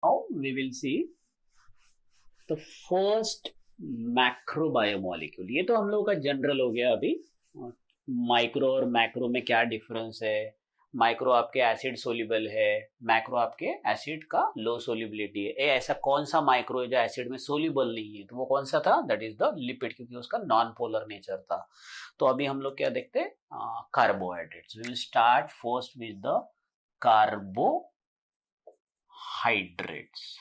Now we will see the first मैक्रोबायोमोलिक्यूल. ये तो हम लोगों का जनरल हो गया अभी. माइक्रो और मैक्रो में क्या डिफरेंस है. माइक्रो आपके एसिड सोल्यूबल है, मैक्रो आपके एसिड का लो सोल्यूबिलिटी है. ऐसा कौन सा माइक्रो है जो एसिड में सोल्यूबल नहीं है, तो वो कौन सा था? दैट इज द लिपिड, क्योंकि उसका नॉन पोलर नेचर था. तो अभी हम लोग क्या देखते हैं? Carbohydrates. We will start first with the carbohydrates.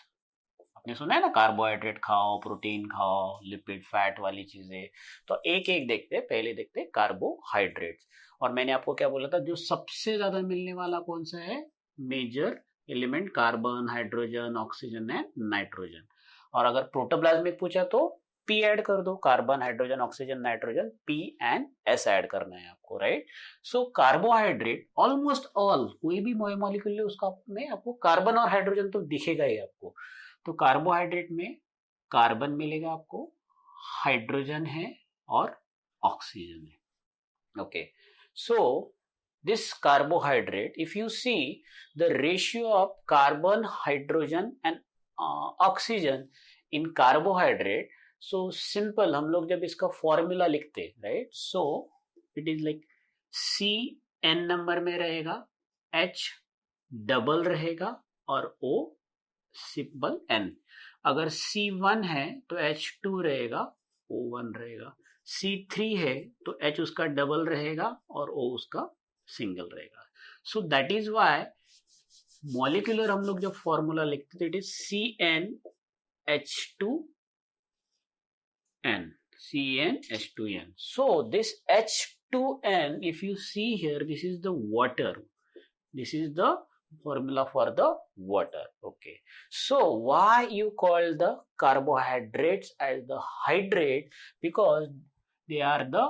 आपने सुना है ना, कार्बोहाइड्रेट खाओ, प्रोटीन खाओ, लिपिड फैट वाली चीजें. तो एक एक देखते हैं. पहले देखते हैं कार्बोहाइड्रेट्स. और मैंने आपको क्या बोला था, जो सबसे ज्यादा मिलने वाला कौन सा है? Major element carbon, hydrogen, oxygen and nitrogen. और अगर प्रोटोप्लाज्मिक पूछा तो पी ऐड कर दो. Carbon, hydrogen, oxygen, nitrogen, P and S add करना है आपको, right. So carbohydrate almost all, कोई भी मॉलिक्यूल है उसका में आपको कार्बन और हाइड्रोजन तो दिखेगा ही आपको. तो कार्बोहाइड्रेट में कार्बन मिलेगा आपको, हाइड्रोजन है और ऑक्सीजन है. Okay, so this carbohydrate, if you see the ratio of carbon, hydrogen and oxygen in carbohydrate, so simple. हम लोग जब इसका फॉर्मूला लिखते हैं, right, so it is like C n number में रहेगा, H डबल रहेगा और O सिंपल n. अगर C1 है तो H2 रहेगा, O1 रहेगा. C3 है तो H उसका डबल रहेगा और O उसका सिंगल रहेगा. So that is why molecular हम लोग जब फॉर्मूला लिखते थे, it is CnH2n, CnH2n. So this H2n, if you see here, this is the water. This is the formula for the water. Okay, so why you call the carbohydrates as the hydrate? Because they are the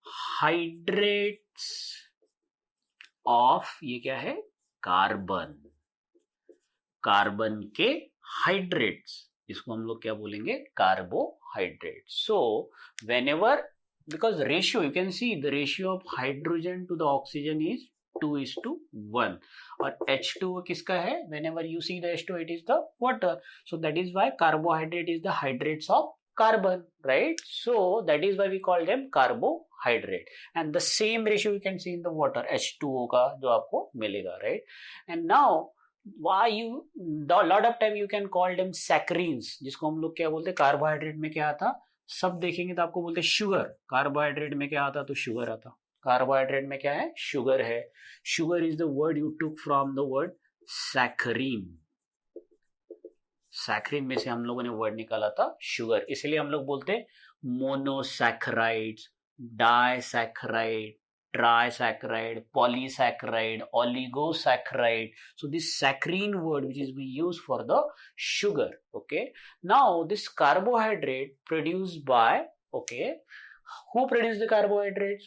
hydrates of, ये क्या है? Carbon. Carbon के hydrates, इसको हम लोग क्या बोलेंगे? Carbohydrate. So whenever, because ratio, you can see the ratio of hydrogen to the oxygen is 2:1. और H2 किसका है? whenever you see the H2, it is the water. So that is why carbohydrate is the hydrates of carbon, right? So that is why we call them carbohydrate. And the same ratio you can see in the water, H2O का जो आपको मिलेगा, right? And now why you, lot of time you can call them saccharines, जिसको हम लोग क्या बोलते हैं? कार्बोहाइड्रेट में क्या आता? सब देखेंगे तो आपको बोलते शुगर. कार्बोहाइड्रेट में क्या आता? तो शुगर आता. कार्बोहाइड्रेट में क्या है? शुगर है. Sugar is the word you took from the word saccharin. Saccharin में से हम लोगों ने वर्ड निकाला था शुगर. इसलिए हम लोग बोलते हैं monosaccharides, disaccharide, trisaccharide, polysaccharide, oligosaccharide. So this saccharine word which is we use for the sugar. Okay, now this carbohydrate produced by, okay, who produce the carbohydrates?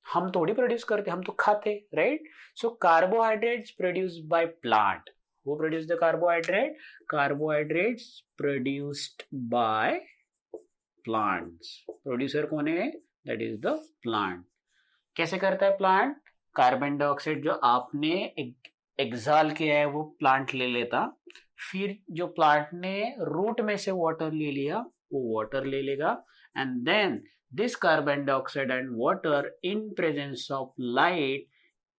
हम थोड़ी प्रोड्यूस करते, हम तो खाते, right. So carbohydrates produced by plant. Who produce the carbohydrate? Carbohydrates produced by plants. Producer कौन है? That is the plant. कैसे करता है प्लांट? कार्बन डाइऑक्साइड जो आपने एक्साल किया है वो प्लांट ले लेता. फिर जो प्लांट ने रूट में से वाटर ले लिया, वो वाटर ले लेगा. And then this carbon dioxide and water in presence of light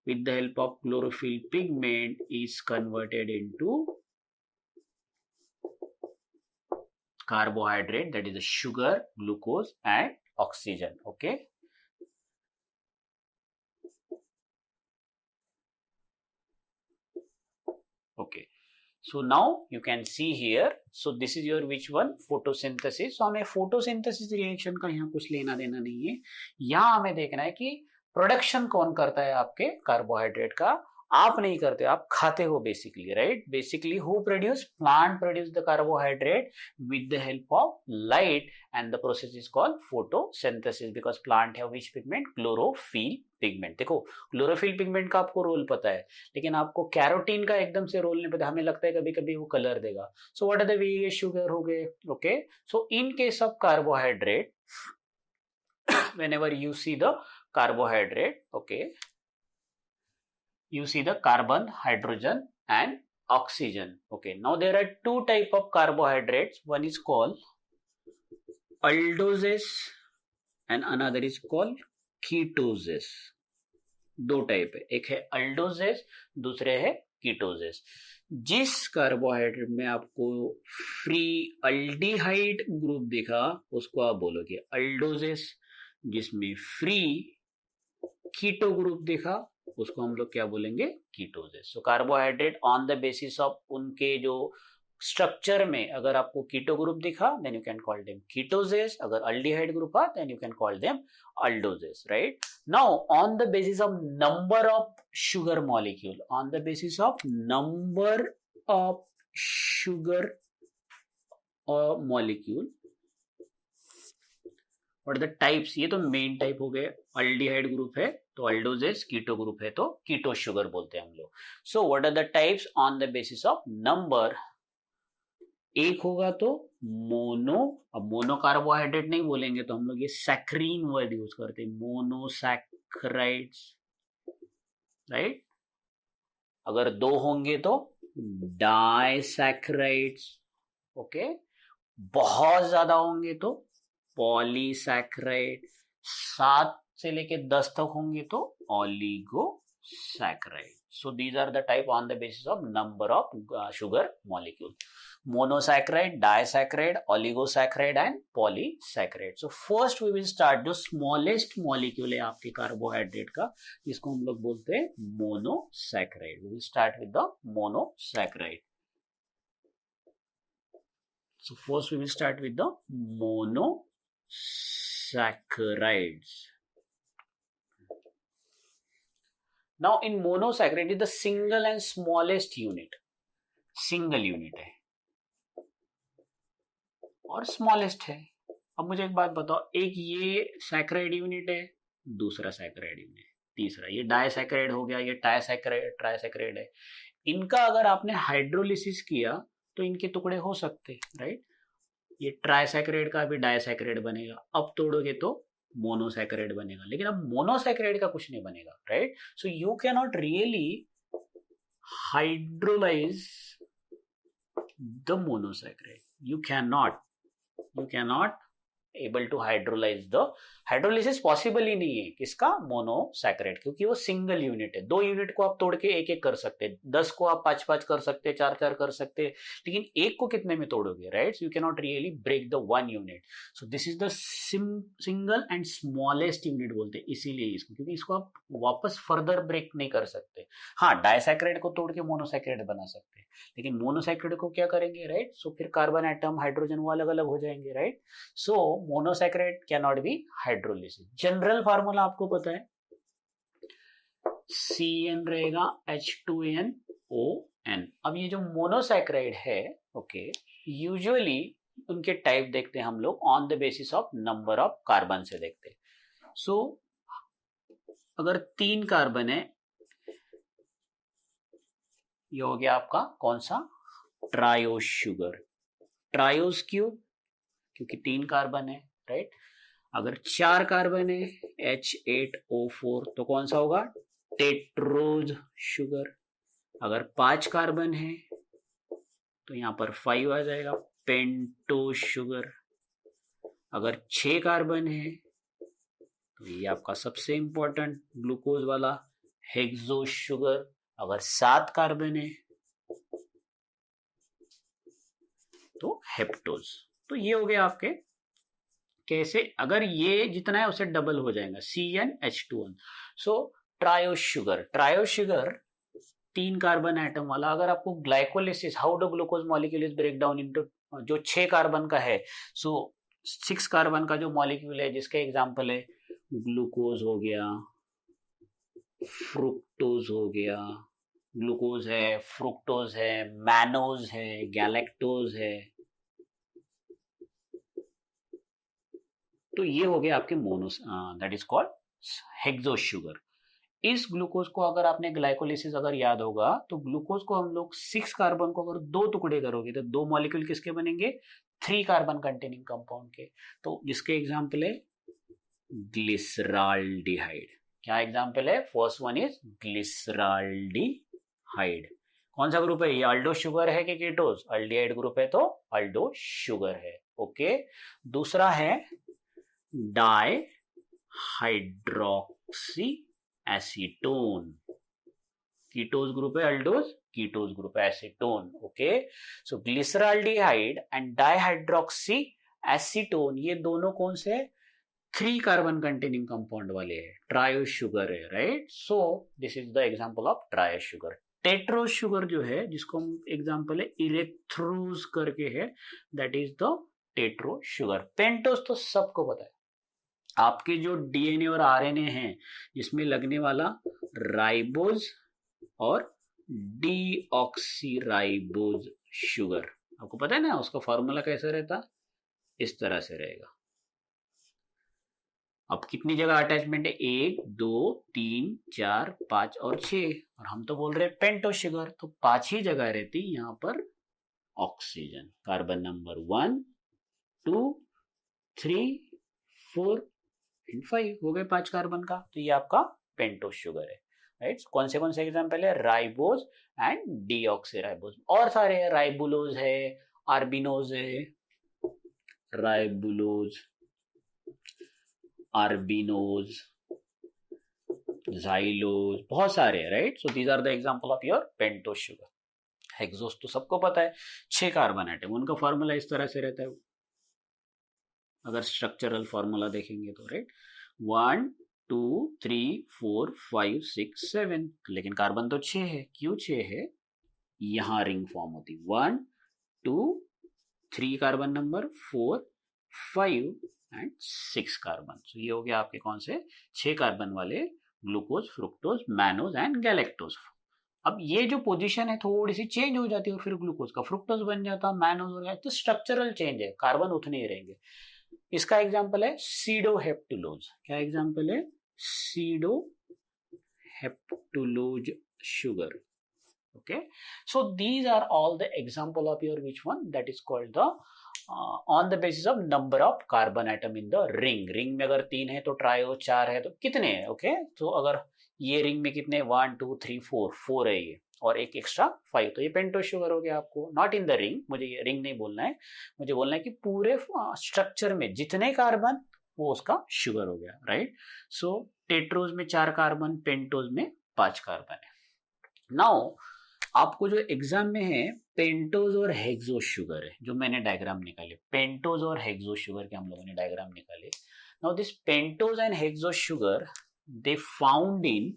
with the help of chlorophyll pigment is converted into carbohydrate, that is the sugar, glucose and oxygen. Okay, okay, so now you can see here. So this is your which one? Photosynthesis. So हमें photosynthesis reaction का यहाँ कुछ लेना देना नहीं है. यहाँ हमें देखना है कि प्रोडक्शन कौन करता है आपके कार्बोहाइड्रेट का. आप नहीं करते, आप खाते हो basically, right. Basically who produce? Plant produce the carbohydrate with the help of light and the process is called photosynthesis. Because plant है विच पिगमेंट? Chlorophyll pigment. देखो क्लोरोफिल पिगमेंट का आपको रोल पता है, लेकिन आपको कैरोटीन का एकदम से रोल नहीं पता. हमें लगता है कभी कभी वो कलर देगा. So what are the way? ये शुगर हो गए. Okay, so in case of carbohydrate, whenever you see the carbohydrate, okay, you see the carbon, hydrogen and oxygen. Okay, now there are two type of carbohydrates. One is called aldoses and another is called ketoses. दो type है, एक है अल्डोजेस, दूसरे है कीटोजेस. जिस carbohydrate में आपको free aldehyde group दिखा उसको आप बोलोगे अल्डोजेस, जिसमें फ्री कीटो ग्रुप दिखा उसको हम लोग क्या बोलेंगे, ketoses. So carbohydrate on the basis of उनके जो स्ट्रक्चर में अगर आपको कीटो ग्रुप दिखा then you can call them ketoses, अगर अल्डिहाइड ग्रुप आ then you can call them aldoses, right? Now on the basis of number of sugar molecule, on the basis of number of sugar molecule, what are the types? ये तो main type हो गए. Aldehyde group है तो अल्डोजेस, कीटो group है तो keto sugar बोलते हैं हम लोग. So what are the types on the basis of number. एक होगा तो मोनो, अब मोनो कार्बोहाइड्रेट नहीं बोलेंगे तो हम लोग ये सैक्रीन वर्ड यूज करते हैं, मोनोसैक्राइड्स, राइट. अगर दो होंगे तो डाइसैक्राइड्स. ओके, बहुत ज्यादा होंगे तो पॉलीसैक्राइड, 7 से लेके 10 तक होंगे तो ओलिगोसैक्राइड. So these are the type on the basis of number of sugar molecule. Monosaccharide, disaccharide, oligosaccharide and polysaccharide. So first we will start जो smallest molecule है आपके कार्बोहाइड्रेट का, इसको हम लोग बोलते हैं monosaccharide. We will start with the monosaccharide. So first we will start with the monosaccharides. Now in monosaccharide is the single and smallest unit. Single unit है और स्मॉलेस्ट है. अब मुझे एक बात बताओ, एक ये सैक्राइड यूनिट है, दूसरा सैक्राइड यूनिट, तीसरा ये डाइसैक्राइड हो गया, ये ट्राइसैक्राइड है. इनका अगर आपने हाइड्रोलिसिस किया तो इनके टुकड़े हो सकते, राइट. ये ट्राइसैक्राइड का भी डाइसैक्राइड बनेगा, अब तोड़ोगे तो मोनोसैक्राइड बनेगा, लेकिन अब मोनोसैक्राइड का कुछ नहीं बनेगा, right. So you can not really hydrolyze the monosaccharide. You cannot able to hydrolyze the hydrolysis possible ही नहीं है किसका, मोनोसैक्राइड, क्योंकि वो सिंगल यूनिट है. 2 यूनिट को आप तोड़ के एक एक कर सकते हैं, 10 को आप 5-5 कर सकते हैं, 4-4 कर सकते हैं, लेकिन एक को कितने में तोड़ोगे, right. You can not really break the 1 unit. So this is the single and smallest unit बोलते हैं इसीलिए इसको, क्योंकि इसको आप वापस फर्दर ब्रेक नहीं कर सकते. हाँ, डाइसैक्राइड को तोड़ के मोनोसैक्राइड बना सकते हैं, लेकिन मोनोसैक्राइड को क्या करेंगे, राइट. सो फिर कार्बन एटम, हाइड्रोजन वो अलग अलग हो जाएंगे, right. So monosaccharide can not be hydrolysis. General formula आपको पता है, CN रहेगा H2NON. अब ये जो मोनोसैक्राइड है, ओके, यूजुअली उनके टाइप देखते हैं हम लोग on the basis of number of carbon से देखते हैं. सो अगर 3 कार्बन है, ये हो गया आपका कौन सा, ट्रायोस शुगर. ट्रायोस क्यों, क्योंकि 3 कार्बन है, राइट. अगर 4 कार्बन है H8O4 तो कौन सा होगा, टेट्रोज शुगर. अगर 5 कार्बन है तो यहां पर 5 आ जाएगा, पेंटोज शुगर. अगर 6 कार्बन है तो ये आपका सबसे इंपॉर्टेंट ग्लूकोज वाला हेक्सोज शुगर. अगर 7 कार्बन है तो हेप्टोज. तो ये हो गया आपके, कैसे, अगर ये जितना है उसे डबल हो जाएगा, CnH2n. So triose sugar, 3 carbon atom वाला. अगर आपको glycolysis, how do glucose molecule is break down into, जो 6 कार्बन का है, सो 6 कार्बन का जो मॉलिक्यूल है जिसका एग्जांपल है ग्लूकोज हो गया, फ्रुक्टोज हो गया, ग्लूकोज है, फ्रुक्टोज है, मैनोज है, गैलेक्टोज है, तो ये हो गया आपके monos, that is called hexose sugar. इस ग्लूकोज को अगर आपने ग्लाइकोलिसिस अगर याद होगा तो ग्लूकोज को हम लोग 6 कार्बन को अगर 2 टुकड़े करोगे तो 2 मॉलिक्यूल किसके बनेंगे, 3 कार्बन कंटेनिंग कंपाउंड के. तो जिसके एग्जांपल है ग्लिसराल्डिहाइड. क्या एग्जांपल है, फर्स्ट वन इज ग्लिसराल्डिहाइड. कौन सा ग्रुप है ये? अल्डो शुगर है कि कीटोज? अल्डिहाइड ग्रुप है तो अल्डो शुगर है। ओके, दूसरा है डाई हाइड्रोक्सी एसीटोन। कीटोज ग्रुप है, अल्डोज कीटोज ग्रुप है, acetone. Okay, so glyceraldehyde and dihydroxy acetone, ये दोनों कौन से है? 3 कार्बन कंटेनिंग कंपाउंड वाले है, ट्रायो शुगर है, right. So this is the example of trio sugar. Tetrose sugar जो है, जिसको हम एग्जांपल है इरेथ्रोज करके है, that is the tetro sugar. Pentose तो सबको पता है, आपके जो डीएनए और आरएनए हैं जिसमें लगने वाला राइबोज और डीऑक्सीराइबोज शुगर, आपको पता है ना उसका फॉर्मूला कैसे रहता? इस तरह से रहेगा। अब कितनी जगह अटैचमेंट है? 1 2 3 4 5 और 6, और हम तो बोल रहे हैं पेंटो शुगर, तो 5 ही जगह रहती यहां पर ऑक्सीजन। कार्बन नंबर 1 2 3 4 एंड 5 हो गए 5 कार्बन का, तो ये आपका पेंटो शुगर है, राइट। कौन से एग्जांपल है? Ribose and deoxyribose. और सारे है, राइबुलोज है, आर्बिनोज है, राइबुलोज, आर्बिनोज, जाइलोज, बहुत सारे हैं, right. So these are the example of your pentose sugar. Hexose तो सबको पता है, 6 कार्बन एटम, उनका फॉर्मूला इस तरह से रहता है, अगर स्ट्रक्चरल फॉर्मूला देखेंगे तो, राइट। 1 2 3 4 5 6 7, लेकिन कार्बन तो 6 है। क्यों 6 है? यहां रिंग फॉर्म होती, 1 2 3 कार्बन नंबर, 4 5 एंड 6 कार्बन। तो ये हो गया आपके कौन से? 6 कार्बन वाले glucose, fructose, mannose and galactose. अब ये जो पोजीशन है थोड़ी सी चेंज हो जाती है, और फिर ग्लूकोज का फ्रुक्टोज बन जाता, मैनोज हो गया, तो स्ट्रक्चरल चेंज है, कार्बन उतने ही रहेंगे। इसका एग्जांपल है सीडोहेप्टुलोज। क्या एग्जांपल है? सीडोहेप्टुलोज sugar. Okay, so these are all the example of your which one, that is called the on the basis of number of carbon atom in the ring में अगर 3 है तो ट्रायो, 4 है तो कितने है? ओके, तो अगर ये रिंग में कितने? 1 2 3 4 है ये, और एक एक्स्ट्रा 5, तो ये पेंटो शुगर हो गया आपको। नॉट इन द रिंग, मुझे ये रिंग नहीं बोलना है, मुझे बोलना है कि पूरे स्ट्रक्चर में जितने कार्बन वो उसका शुगर हो गया, राइट। सो टेट्रोज में 4 कार्बन, पेंटोज में 5 कार्बन है। नाउ आपको जो एग्जाम में है पेंटोज और हेक्सोज शुगर है, जो मैंने डायग्राम निकाले, पेंटोज और हेक्सोज शुगर के हम लोगों ने डायग्राम निकाले। Now this pentose and hexose sugar they found in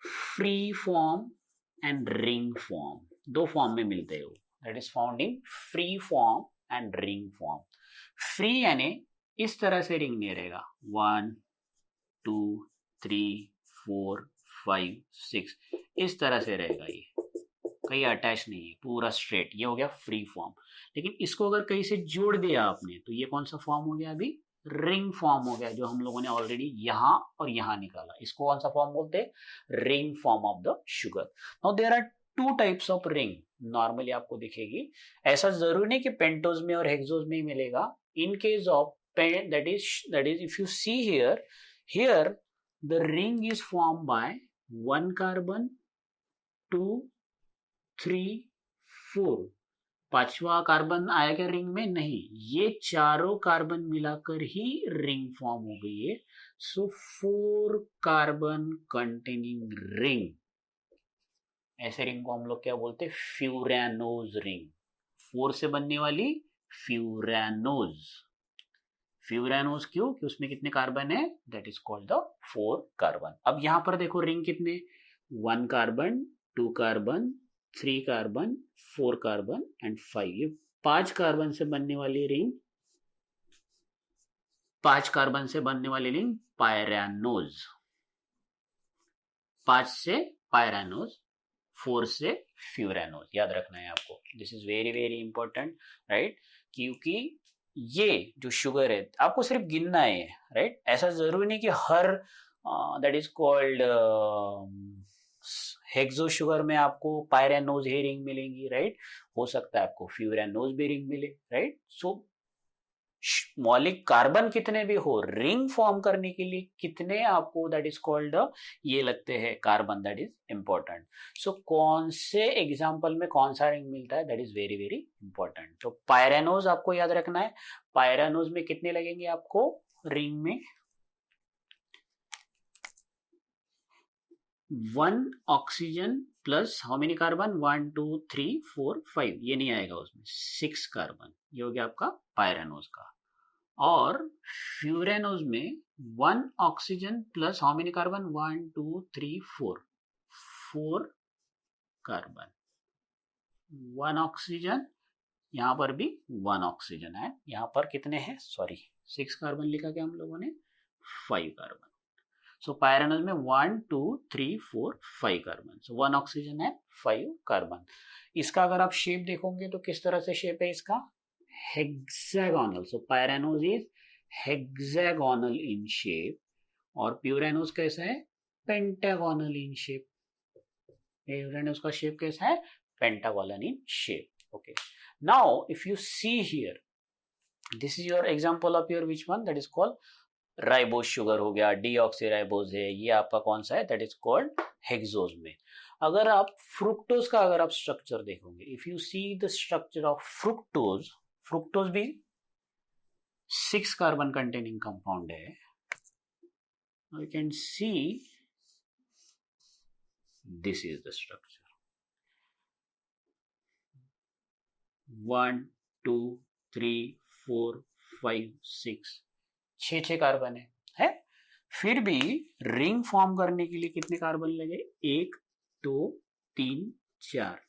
free form and ring form, दो फॉर्म में मिलते हैं वो, that is found in free form and ring form. Free यानी इस तरह से रिंग नहीं रहेगा, 1 2 3 4 5 6, इस तरह से रहेगा, ये कहीं अटैच नहीं है, पूरा स्ट्रेट, ये हो गया फ्री फॉर्म। लेकिन इसको अगर कहीं से जोड़ दिया आपने तो ये कौन सा फॉर्म हो गया? अभी रिंग फॉर्म हो गया, जो हम लोगों ने ऑलरेडी यहां और यहां निकाला, इसको कौन सा फॉर्म बोलते हैं? Ring form of the sugar. Now there are 2 types of ring, normally आपको दिखेगी, ऐसा जरूरी नहीं कि पेंटोज में और हेक्सोज में ही मिलेगा। इन case of that is if you see here the ring is formed by 1 carbon 2 3 4, 5वां कार्बन आया क्या रिंग में? नहीं, ये चारों कार्बन मिलाकर ही रिंग फॉर्म हो गई है। सो 4 कार्बन कंटेनिंग रिंग, ऐसे रिंग को हम लोग क्या बोलते हैं? फ्यूरानोज रिंग, 4 से बनने वाली फ्यूरानोज। फ्यूरानोज क्यों? कि उसमें कितने कार्बन है? That is called the 4 carbon. अब यहां पर देखो रिंग कितने? 1 carbon 2 carbon 3 carbon 4 carbon and 5, ये 5 कार्बन से बनने वाली रिंग, 5 कार्बन से बनने वाली रिंग पायरानोज, 5 से पायरानोज, 4 से फ्यूरानोज, याद रखना है आपको, this is very very important, right. क्योंकि ये जो शुगर है आपको सिर्फ गिनना है, राइट। ऐसा जरूरी नहीं कि her that is called hexo sugar में आपको पायरानोज ही रिंग मिलेंगी, राइट। हो सकता है आपको फ्यूरानोज भी रिंग मिले, राइट। सो मौलिक कार्बन कितने भी हो, रिंग फॉर्म करने के लिए कितने आपको दैट इज कॉल्ड ये लगते हैं कार्बन, दैट इज इंपॉर्टेंट। सो कौन से एग्जांपल में कौन सा रिंग मिलता है, that is very very important. तो पायरेनोज आपको याद रखना है, पायरेनोज में कितने लगेंगे आपको रिंग में, 1 oxygen plus how many carbon, 1 2 3 4 5, ये नहीं आएगा उसमें, 6 कार्बन, ये हो गया आपका पायरेनोज का। और फ्यूरेनोज में 1 oxygen plus how many carbon, 1 2 3 4, 4 carbon, 1 oxygen, यहां पर भी 1 ऑक्सीजन है, यहां पर कितने हैं, सॉरी 6 कार्बन लिखा क्या हम लोगों ने, 5 कार्बन। सो पायरेनोज में 1 2 3 4 5 कार्बन, सो 1 ऑक्सीजन है, 5 कार्बन। इसका अगर आप शेप देखोगे तो किस तरह से शेप है इसका, hexagonal. So pyranose is hexagonal in shape, और प्यूरेनोज कैसा है, पेंटागोनल इन शेप। प्यूरेनोज का शेप कैसा है, pentagonal in shape. Okay, now if you see here, this is your example of your which one, that is called ribose sugar हो गया, deoxyribose है, ये आपका कौन सा है, दैट इज कॉल्ड हेक्सोज में। अगर आप फ्रुक्टोज का अगर आप स्ट्रक्चर देखोगे, if you see the structure of fructose, fructose भी 6 कार्बन कंटेनिंग कंपाउंड है। You can see this is the structure, 1 2 3 4 5 6, 6 carbon है। फिर भी रिंग फॉर्म करने के लिए कितने कार्बन लगे, 1 2 3 4,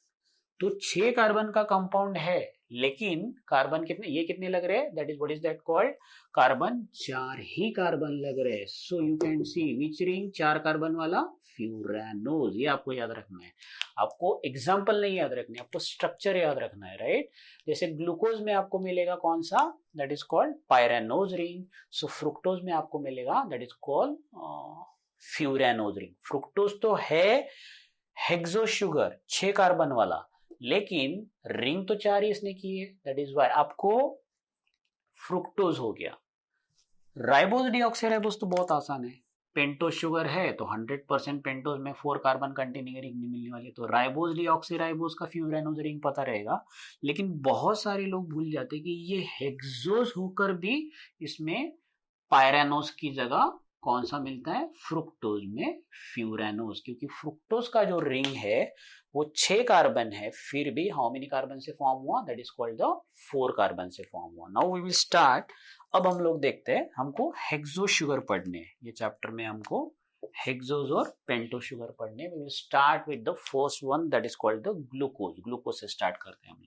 तो 6 कार्बन का कंपाउंड है, लेकिन कार्बन कितने, ये कितने लग रहे हैं, that is what is that called, carbon 4 he carbon लग रहे हैं। सो you can see which ring, 4 carbon वाला, फ्यूरानोज। ये आपको याद रखना है, आपको एग्जाम्पल नहीं याद रखना है, आपको स्ट्रक्चर याद रखना है, राइट। जैसे ग्लूकोज में आपको मिलेगा कौन सा, that is called pyranose ring. So fructose में आपको मिलेगा that is called furanose ring. Fructose तो है हेक्सो शुगर 6 कार्बन वाला, लेकिन रिंग तो 4 ही इसने की है, दैट इज वाई आपको फ्रुक्टोज हो गया। राइबोज डीऑक्सीराइबोज तो बहुत आसान है, पेंटोज शुगर है तो 100% पेंटोज में 4 कार्बन कंटेनिंग रिंग नहीं मिलने वाली, तो राइबोज डीऑक्सीराइबोज का फ्यूरानोज रिंग पता रहेगा। लेकिन बहुत सारे लोग भूल जाते हैं कि ये हेक्सोज होकर भी इसमें पायरेनोज की जगह कौन सा मिलता है, फ्रुक्टोज में फ्यूरानोज, क्योंकि फ्रुक्टोज का जो रिंग है वो 6 कार्बन है, फिर भी हाउ मेनी कार्बन से फॉर्म हुआ, that is called the 4 carbon से फॉर्म हुआ। नाउ वी विल स्टार्ट, अब हम लोग देखते हैं, हमको हेक्सो शुगर पढ़ने, ये चैप्टर में हमको हेक्सोज और पेंटो शुगर पढ़ने। We will start with the first one, that is called the glucose. Glucose से स्टार्ट करते हैं हम।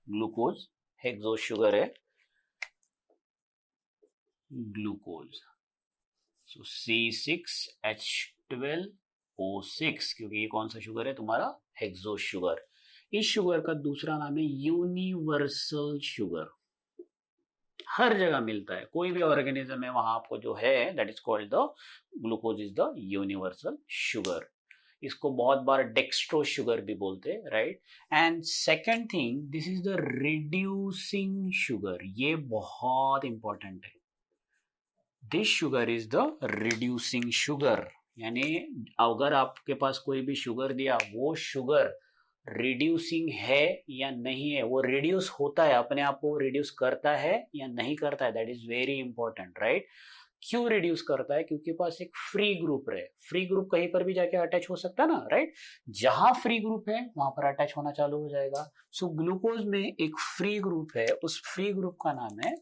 ग्लूकोज हेक्सो शुगर है, ग्लूकोज। सो C6H12O6, क्योंकि ये कौन सा शुगर है तुम्हारा, हेक्सो शुगर। इस शुगर का दूसरा नाम है यूनिवर्सल शुगर, हर जगह मिलता है, कोई भी ऑर्गेनिज्म है वहां आपको जो है, that is called the glucose is the universal sugar. इसको बहुत बार डेक्स्ट्रो शुगर भी बोलते हैं, right. And second thing, this is the reducing sugar, ये बहुत इंपॉर्टेंट है। This sugar is the reducing sugar, यानी अगर आपके पास कोई भी शुगर दिया, वो शुगर रिड्यूसिंग है या नहीं है, वो रिड्यूस होता है, अपने आप को रिड्यूस करता है या नहीं करता है, that is very important, right. क्यों रिड्यूस करता है, क्योंकि पास एक फ्री ग्रुप है, फ्री ग्रुप कहीं पर भी जाके अटैच हो सकता है ना, राइट। जहां फ्री ग्रुप है वहां पर अटैच होना चालू हो जाएगा। सो ग्लूकोज में एक फ्री ग्रुप है, उस फ्री ग्रुप का नाम है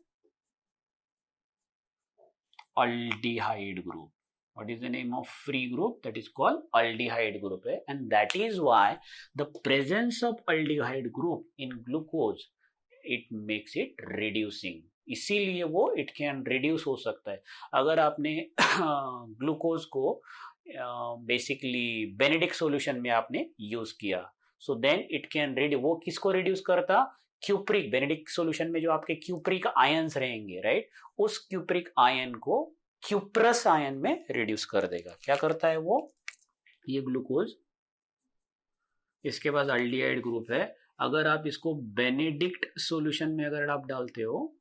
aldehyde group. What is the name of free group? That is called aldehyde group, and that is why the presence of aldehyde group in glucose, it makes it reducing. इसीलिए वो it can reduce हो सकता है। अगर आपने glucose को basically Benedict solution में आपने यूज किया, so then it can reduce, वो किसको रिड्यूस करता, क्यूप्रिक, बेनेडिक्ट सॉल्यूशन में जो आपके क्यूप्रिक आयंस रहेंगे, राइट, उस क्यूप्रिक आयन को क्यूप्रस आयन में रिड्यूस कर देगा। क्या करता है वो, ये ग्लूकोज इसके पास अल्डिहाइड ग्रुप है। अगर आप इसको बेनेडिक्ट सॉल्यूशन में अगर आप डालते हो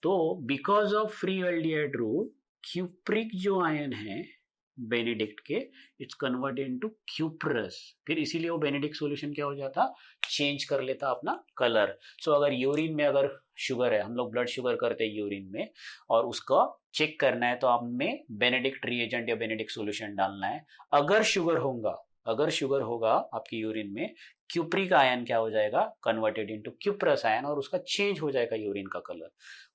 तो because of free aldehyde rule cupric जो आयन है बेनेडिक्ट के, इट्स कन्वर्टेड इनटू क्यूप्रस। फिर इसीलिए वो बेनेडिक्ट सॉल्यूशन क्या हो जाता, चेंज कर लेता अपना कलर। सो अगर यूरिन में अगर शुगर है, हम लोग ब्लड शुगर करते हैं यूरिन में, और उसका चेक करना है तो आप में बेनेडिक्ट रिएजेंट या बेनेडिक्ट सॉल्यूशन डालना है। अगर शुगर होगा आपकी यूरिन में, क्यूप्रिक आयन क्या हो जाएगा, कन्वर्टेड इनटू क्यूप्रस आयन, और उसका चेंज हो जाएगा यूरिन का colour.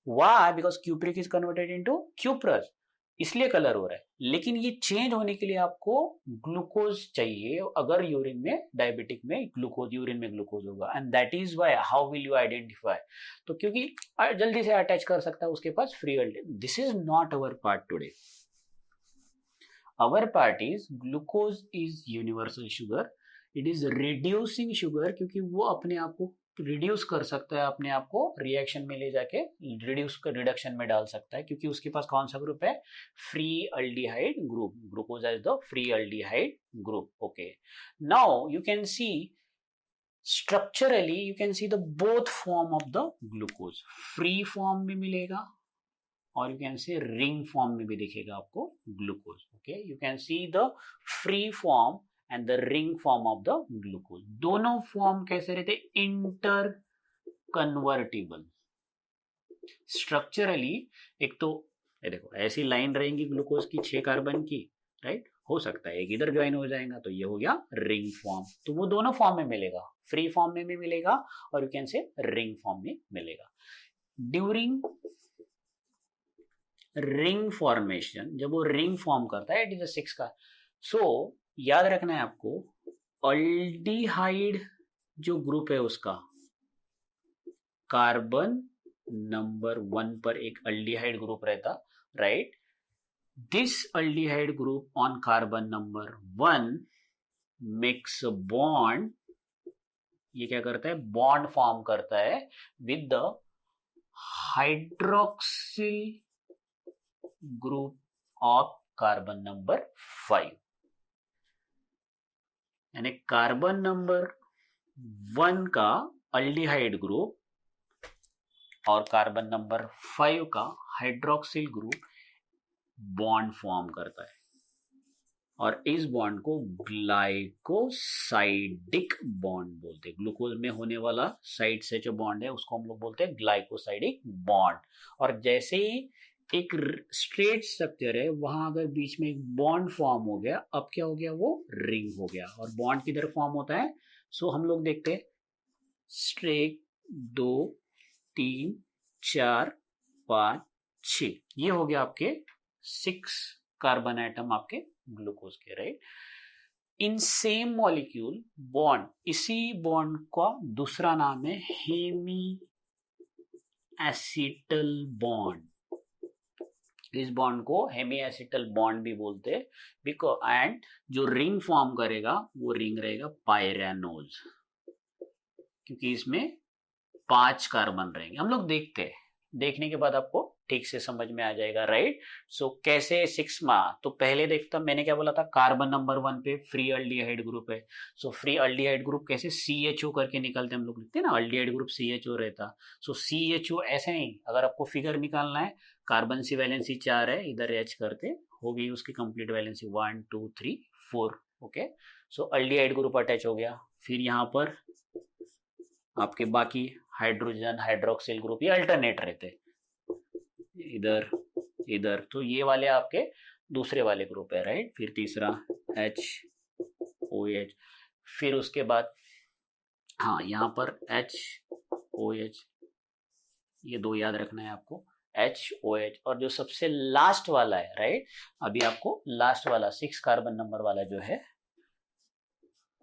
Why? Because cupric is converted into cuprous, इसलिए कलर हो रहा है। लेकिन ये चेंज होने के लिए आपको ग्लूकोज चाहिए। अगर यूरिन में, डायबिटिक में ग्लूकोज, यूरिन में ग्लूकोज होगा, and that is why how will you identify. तो क्योंकि जल्दी से अटैच कर सकता है उसके पास free aldehyde. This is not our part today. Our part is glucose is universal sugar. It is reducing sugar, क्योंकि वो अपने आप को रिड्यूस कर सकता है, अपने आप को रिएक्शन में ले जाके रिडक्शन में डाल सकता है, क्योंकि उसके पास कौन सा ग्रुप है, free aldehyde group. Glucose is the free aldehyde group. Okay, now you can see structurally, you can see the both form of the glucose. Free form में मिलेगा और you can say ring form में भी दिखेगा आपको glucose. Okay, you can see the free form and the ring form of the glucose. दोनों form कैसे रहते, इंटर कन्वर्टिबल। स्ट्रक्चरली एक तो ये देखो ऐसी लाइन रहेंगी ग्लूकोज की 6 कार्बन की, राइट, हो सकता है एक इधर ज्वाइन हो जाएगा तो ये हो गया रिंग फॉर्म। तो वो दोनों फॉर्म में मिलेगा, फ्री फॉर्म में भी मिलेगा और you can say ring form में मिलेगा। ड्यूरिंग रिंग फॉर्मेशन, जब वो रिंग फॉर्म करता है, इट इज अ 6 का। सो याद रखना है आपको, अल्डिहाइड जो ग्रुप है उसका कार्बन नंबर 1 पर एक अल्डिहाइड ग्रुप रहता, right. This aldehyde group on carbon number 1 makes bond, ये क्या करता है, बॉन्ड फॉर्म करता है with the hydroxyl group of carbon number 5। यानी कार्बन नंबर 1 का अल्डिहाइड ग्रुप और कार्बन नंबर 5 का हाइड्रोक्सिल ग्रुप बॉन्ड फॉर्म करता है, और इस बॉन्ड को ग्लाइकोसाइडिक बॉन्ड बोलते हैं। ग्लूकोज में होने वाला साइड से जो बॉन्ड है उसको हम लोग बोलते हैं ग्लाइकोसाइडिक बॉन्ड। और जैसे ही एक स्ट्रेट स्ट्रक्चर है, वहां अगर बीच में एक बॉन्ड फॉर्म हो गया, अब क्या हो गया, वो रिंग हो गया। और बॉन्ड किधर फॉर्म होता है, सो हम लोग देखते हैं स्ट्रेट 2 3 4 5 6, ये हो गया आपके 6 कार्बन आइटम आपके ग्लूकोज के, right. In same molecule bond, इसी बॉन्ड का दूसरा नाम है हेमी एसिटल बॉन्ड। इस बॉन्ड को हेमी एसिटल बॉन्ड भी बोलते हैं, बिकॉज एंड जो रिंग फॉर्म करेगा वो रिंग रहेगा पायरानोज, क्योंकि इसमें 5 कार्बन रहेंगे। हम लोग देखते हैं, देखने के बाद आपको ठीक से समझ में आ जाएगा, राइट। सो कैसे 6 में, तो पहले देखता, मैंने क्या बोला था, कार्बन नंबर 1 पे फ्री अल्डिहाइड ग्रुप है। सो फ्री अल्डिहाइड ग्रुप कैसे CHO करके निकलते हैं, हम लोग लिखते हैं ना, अल्डिहाइड ग्रुप CHO रहता। सो CHO ऐसे नहीं, अगर आपको फिगर निकालना है, कार्बन सी वैलेंसी 4 है, इधर H करते हो गई उसकी कंप्लीट वैलेंसी 1 2 3 4। ओके, सो अल्डिहाइड ग्रुप अटैच हो गया। फिर यहाँ पर आपके बाकी हाइड्रोजन हाइड्रोक्सिल ग्रुप ये अल्टरनेट रहते, इधर इधर, तो ये वाले आपके दूसरे वाले ग्रुप है, राइट। फिर तीसरा HOH, फिर उसके बाद हाँ यहाँ पर HOH, ये 2 याद रखना है आपको, HOH। और जो सबसे लास्ट वाला है, राइट, अभी आपको लास्ट वाला 6 कार्बन नंबर वाला जो है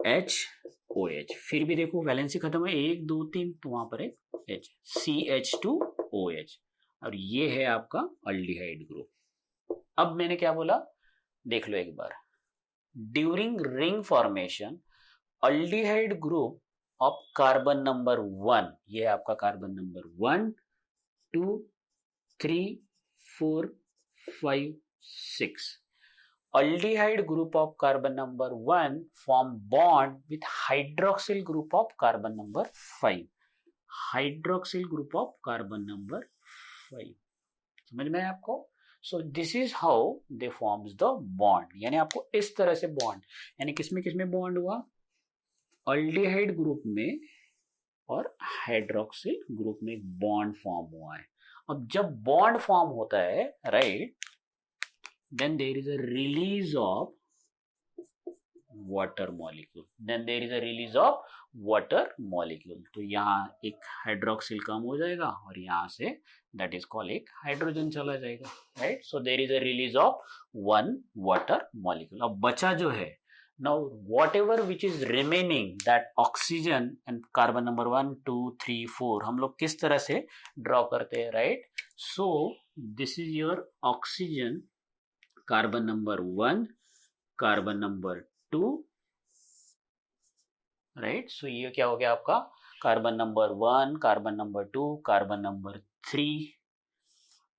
HOH। फिर भी देखो वैलेंसी खत्म है, 1 2 3, तो वहां पर एक H, CH2OH, और ये है आपका अल्डिहाइड ग्रुप। अब मैंने क्या बोला, देख लो एक बार, during ring formation aldehyde group of carbon number 1, ये है आपका carbon number 1 2 3 4 5 6, aldehyde group of carbon number 1 form bond with hydroxyl group of carbon number 5. Hydroxyl group of carbon number 5. समझ में आपको? So this is how they forms the bond. यानी आपको इस तरह से bond, यानी किसमें किसमें bond हुआ? aldehyde ग्रुप में और हाइड्रोक्सिल ग्रुप में बॉन्ड फॉर्म हुआ है. अब जब बॉन्ड फॉर्म होता है, right, then there is a release of water molecule. तो यहाँ एक हाइड्रोक्सिल कम हो जाएगा और यहाँ से दैट इज कॉल्ड एक हाइड्रोजन चला जाएगा, right. So there is a release of one water molecule. अब बचा जो है, now whatever which is remaining, that oxygen and carbon number 1 2 3 4 हम लोग किस तरह से ड्रॉ करते हैं, right. So this is your oxygen, carbon number 1, carbon number 2, right. So ये क्या हो गया आपका? Carbon number 1, carbon number 2, carbon number 3,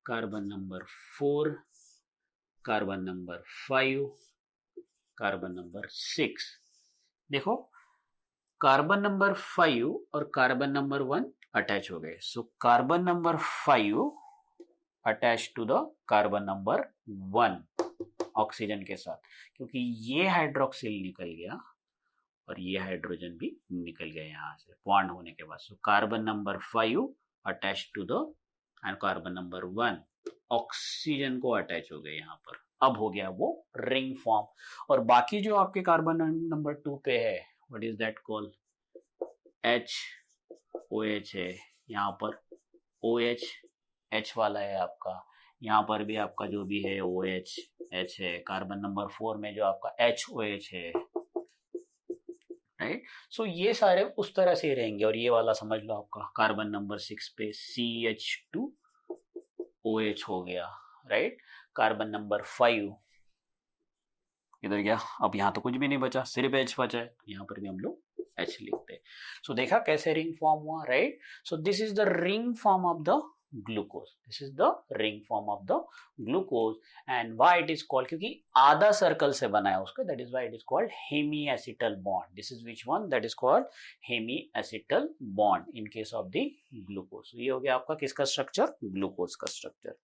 carbon number 4, carbon number 5, carbon number 6. देखो, कार्बन नंबर 5 और कार्बन नंबर 1 अटैच हो गए. So carbon number 5 attach to the carbon number 1 oxygen के साथ, क्योंकि ये हाइड्रोक्सिल निकल गया और ये हाइड्रोजन भी निकल गया यहाँ से बॉन्ड होने के बाद. So carbon number 5 attach to the and carbon number 1 oxygen को अटैच हो गए यहाँ पर. अब हो गया वो रिंग फॉर्म. और बाकी जो आपके कार्बन नंबर 2 पे है, what is that call? OH है, यहाँ पर OH H वाला है आपका, यहाँ पर भी आपका जो भी है OH H है. कार्बन नंबर 4 में जो आपका HOH है, राइट. सो ये सारे उस तरह से रहेंगे. और ये वाला समझ लो आपका कार्बन नंबर 6 पे CH2OH हो गया, राइट. कार्बन नंबर 5 इधर गया. अब यहाँ तो कुछ भी नहीं बचा, सिर्फ H बचा है. यहाँ पर भी हम लोग H लिखते हैं. सो देखा कैसे रिंग फॉर्म हुआ, right. So this is the ring form of the glucose. This is the ring form of the glucose. And why it is called? क्योंकि आधा सर्कल से बना है उसका, that is why it is called hemiacetal bond. This is which one? That is called hemiacetal bond in case of the glucose. ये हो गया आपका किसका स्ट्रक्चर? ग्लूकोज का स्ट्रक्चर.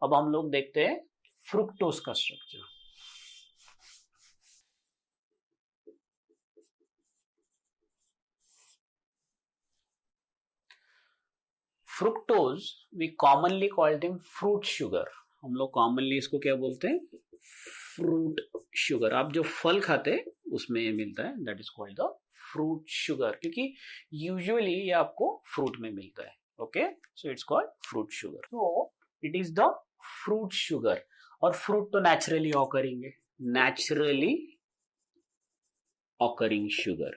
अब हम लोग देखते हैं फ्रुक्टोज का structure. Fructose we commonly call them fruit sugar. हम लोग कॉमनली इसको क्या बोलते हैं? Fruit sugar. आप जो फल खाते हैं उसमें ये मिलता है, that is called the fruit sugar, क्योंकि यूजुअली ये आपको फ्रूट में मिलता है. Okay, so it's called fruit sugar. So it is the fruit sugar. और फ्रूट तो नेचुरली ऑकरिंग शुगर,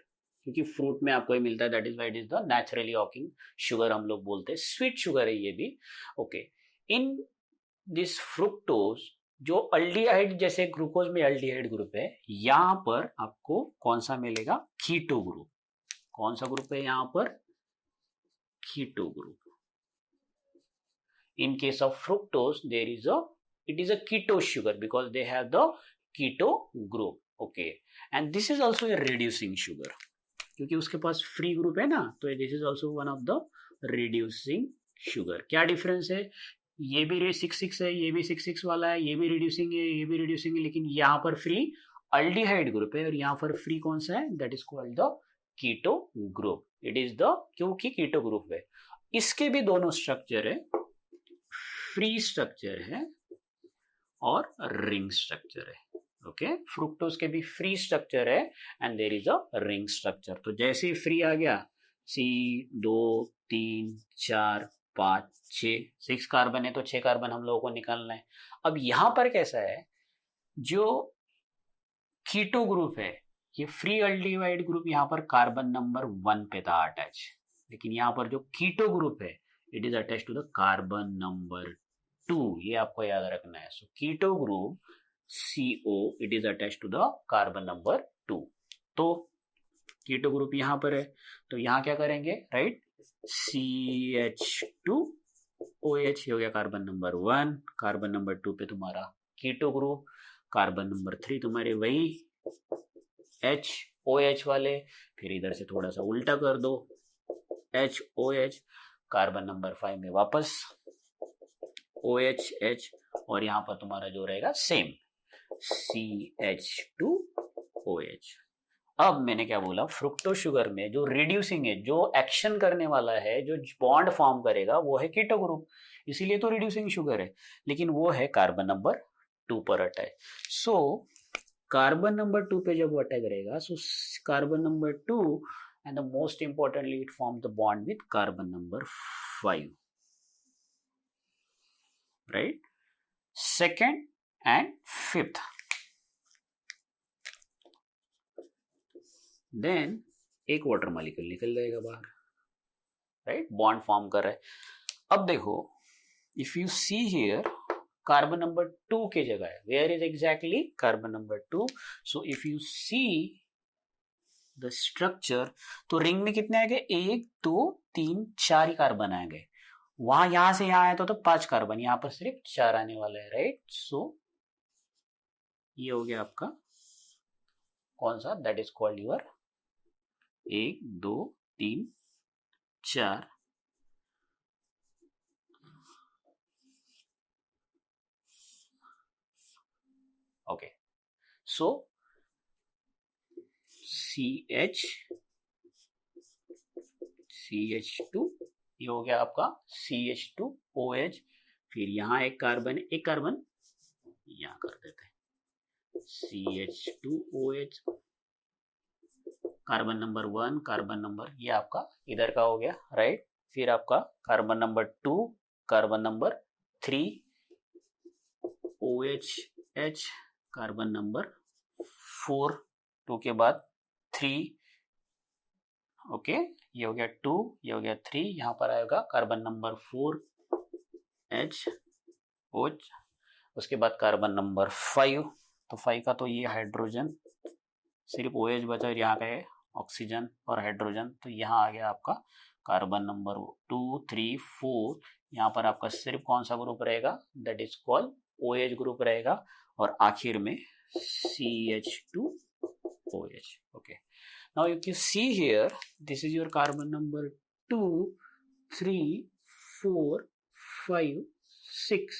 क्योंकि फ्रूट में आपको ये मिलता है, that is why it is the naturally occurring sugar. हम लोग बोलते हैं स्वीट शुगर है ये भी. ओके, इन दिस फ्रुक्टोज जो अल्डिहाइड, जैसे ग्लूकोज में अल्डिहाइड ग्रुप है, यहां पर आपको कौन सा मिलेगा? Keto group. कौन सा ग्रुप है यहां पर? Keto group. In case of fructose, it is a keto sugar because they have the keto group. Okay, and this is also a reducing sugar, क्योंकि उसके पास फ्री ग्रुप है ना, तो this is also one of the reducing sugar. क्या difference है? ये भी 6 है, ये भी 6 वाला है, ये भी रिड्यूसिंग है, ये भी रिड्यूसिंग है, लेकिन यहाँ पर फ्री अल्डिहाइड ग्रुप है और यहाँ पर फ्री कौन सा है? That is called the keto group. It is the, क्योंकि कीटो ग्रुप है. इसके भी दोनों स्ट्रक्चर है, फ्री स्ट्रक्चर है और रिंग स्ट्रक्चर है. ओके, फ्रुक्टोज के भी फ्री स्ट्रक्चर है and there is a ring structure. तो जैसे ही फ्री आ गया, C2 3 4 5 6 कार्बन है, तो 6 कार्बन हम लोगों को निकालना है. अब यहां पर कैसा है? जो कीटो ग्रुप है, ये फ्री अल्डिहाइड ग्रुप यहाँ पर कार्बन नंबर 1 पे था अटैच, लेकिन यहाँ पर जो कीटो ग्रुप है, it is attach to the carbon number 2. ये आपको याद रखना है. So keto group CO, it is attach to the carbon number 2. तो कीटो ग्रुप यहां पर है, तो यहां क्या करेंगे? राइट, CH2OH हो गया कार्बन नंबर 1. कार्बन नंबर 2 पे तुम्हारा कीटो ग्रुप. कार्बन नंबर 3 तुम्हारे वही HOH वाले, फिर इधर से थोड़ा सा उल्टा कर दो HOH, कार्बन नंबर 5 में वापस OH और यहाँ पर तुम्हारा जो रहेगा सेम CH2OH। अब मैंने क्या बोला, फ्रुक्टोज शुगर में जो रिड्यूसिंग है, जो एक्शन करने वाला है, जो बॉन्ड फॉर्म करेगा वो है कीटो ग्रुप, इसीलिए तो रिड्यूसिंग शुगर है, लेकिन वो है कार्बन नंबर 2 पर अटैक। सो कार्बन नंबर 2 पे जब वो अटैक करेगा, so carbon number 2 and the most importantly it form the bond with carbon number 5, right. Second and fifth, then एक वाटर मॉलिक्यूल निकल जाएगा बाहर, राइट, बॉन्ड फॉर्म कर रहा है। अब देखो, if you see here, carbon number 2 की जगह है, where is exactly carbon number 2। So if you see the structure, तो रिंग में कितने आ गए, 1 2 3 4 ही कार्बन आ गए। वहां यहां से यहां आया तो 5 कार्बन, यहां पर सिर्फ 4 आने वाला है, राइट। सो ये हो गया आपका कौन सा, that is called your 1 2 3 4। Okay, so CH2, ये हो गया आपका CH2OH, फिर यहाँ एक कार्बन यहाँ कर देते हैं CH2OH, carbon number 1, carbon number, ये आपका इधर का हो गया, राइट। फिर आपका carbon number 2, carbon number 3, OH, carbon number 4, 2 के बाद 3, ओके, ये हो गया 2, ये हो गया 3, यहाँ पर आएगा कार्बन नंबर 4 OH, उसके बाद कार्बन नंबर 5, तो 5 का तो ये हाइड्रोजन, सिर्फ OH बचा, यहाँ का है ऑक्सीजन और हाइड्रोजन, तो यहाँ आ गया आपका कार्बन नंबर 2 3 4, यहाँ पर आपका सिर्फ कौन सा ग्रुप रहेगा, that is called OH group रहेगा, और आखिर में CH2OH, okay. Now you can see here, this is your carbon number 2 3 4 5 6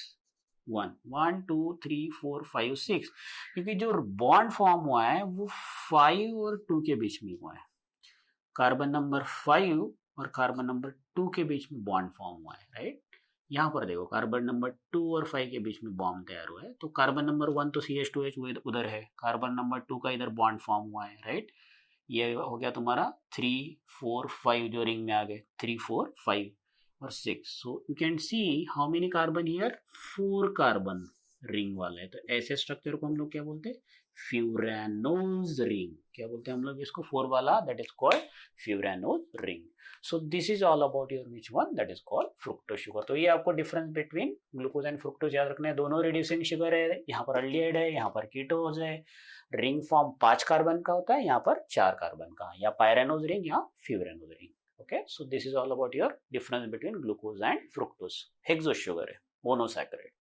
1 1 2 3 4 5 6, क्योंकि जो बॉन्ड फॉर्म हुआ है वो 5 और 2 के बीच में हुआ है, कार्बन नंबर 5 और कार्बन नंबर 2 के बीच में बॉन्ड फॉर्म हुआ है, राइट। यहाँ पर देखो, कार्बन नंबर 2 और 5 के बीच में बॉन्ड तैयार हुआ है, तो कार्बन नंबर 1 तो CH2H वो उधर है, कार्बन नंबर 2 का इधर बॉन्ड फॉर्म हुआ है, राइट। ये हो गया तुम्हारा 3 4 5 जो रिंग में आ गए, 3 4 5 और 6। सो you can see how many carbon here, 4 carbon ring वाला है, तो ऐसे स्ट्रक्चर को हम लोग क्या बोलते हैं, फ्यूरानोज रिंग, क्या बोलते हैं हम लोग इसको, 4 वाला, that is called furanose ring. So this is all about your which one, that is called fructose sugar. तो ये आपको difference between glucose and fructose याद रखना है, दोनों रिड्यूसिंग शुगर है, यहाँ पर अल्डिहाइड है, यहाँ पर कीटोज है, रिंग फॉर्म 5 कार्बन का होता है, यहाँ पर 4 कार्बन का, या पायरानोज रिंग या furanose ring, okay. So this is all about your difference between glucose and fructose. Hexose sugar है, मोनोसैकराइड।